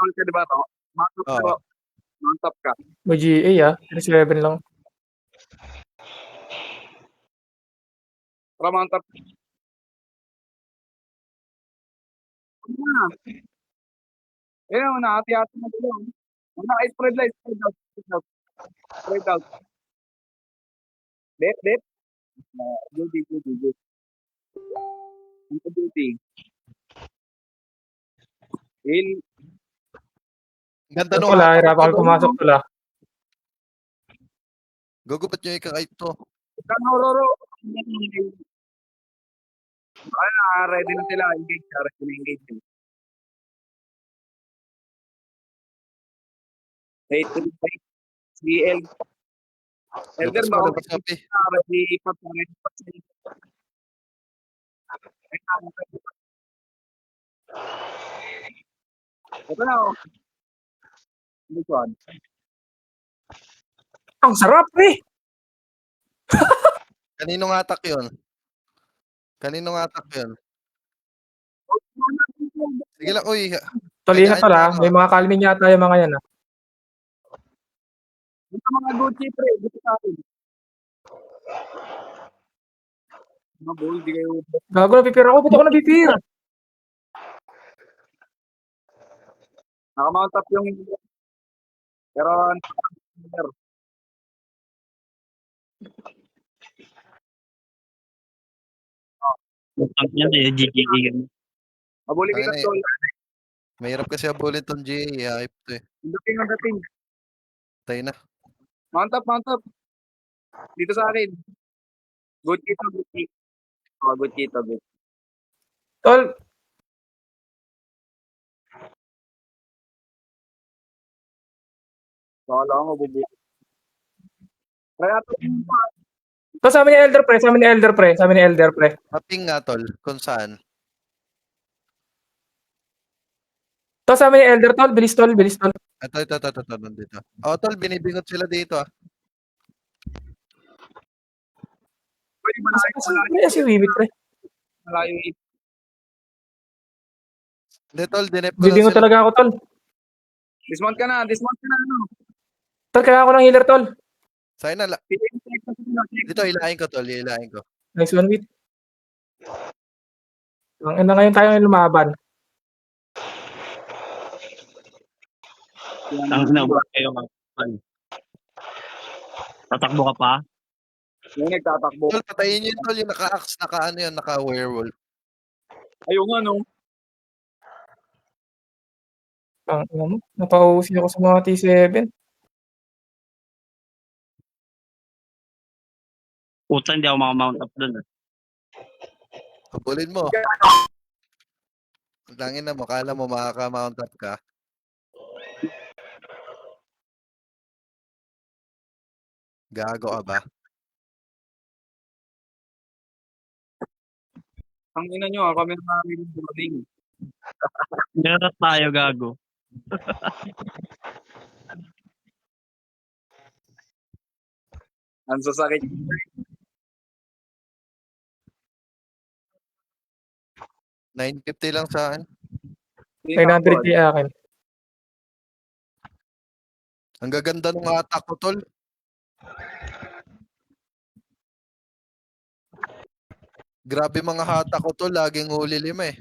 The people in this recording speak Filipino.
Tol ka, di ba, to? Mount top ka, Oo. mount top ka. May GA 37 lang. Tara, mount top. Ayun, nakati-hati na sila. Spread out, spread out, spread out. Spread out. Dep. Goody. Goody. Il. Ganda Tol nung pala, hatak ko, hirapan tol. ko pumasok pala. Gugubat nyo ikakait to. Roro. Ready na sila. Engage. Ready na engage. Wait. CL. Elder, Labas mo, labas mo, Pi. ready pa. Ito na, oh. This one. Ang sarap eh! Kaninong hatak yun? Kaninong hatak yun? Sige lang, uy. Tol, ingat Kain pala. ka, May mga kalming yata yung mga yan ah. Ito mga Gucci, pre. Dito sa akin. Mga boy, di kayo. Gago, napipira ako. Ba't ako napipira? Naka-mount up yung... Pero... Ang yan eh, GGA yan. Mabuli kita, Tangina, Tol. mahirap kasi abulin tong GA. Hype to eh. Ang dating. Tayo na. Mount up. Dito sa akin. Gucci to, Gucci. Oh, Gucci to, Gucci. Tol, Wala ako mabubuti. Kaya to, tol, sa amin ni Elder Pre. Mapping nga, tol. Kung saan. Tol, sa amin ni Elder, tol. Bilis, tol. Ito. Nandito. Oh, tol, binibingot sila dito ah. pwede malayo. Pre, si Wimit, pre. Malayo. Hindi, tol, dinep ko lang Bibingo sila. talaga ako, tol. Dismount ka na, ano. Tol, kaya ako ng healer, tol. Sa'yo na lang. Dito, hilahin ko, tol. Hilahin ko. Nice one, Wit. Ang ina ngayon tayo yung lumaban. Ang sinabot kayo mga. Tatakbo ka pa? Yung nagtatakbo. Tol, patayin yun, tol. Yung naka-axe, naka-werewolf. Ayun nga, no. Ang ina mo. Napausi ako sa mga T7. Puta, hindi ako makamount up dun. Habulin mo. Langin na mo, kala mo makaka-mount up ka. Gago ka ba? Ang ina nyo, kami na namin building. Meron tayo, gago. Ang sasakit. 950 lang sa akin. 900 yung akin. Ang gaganda ng attack ko, tol. Grabe mga hatak ko, tol. Laging huli 5 eh.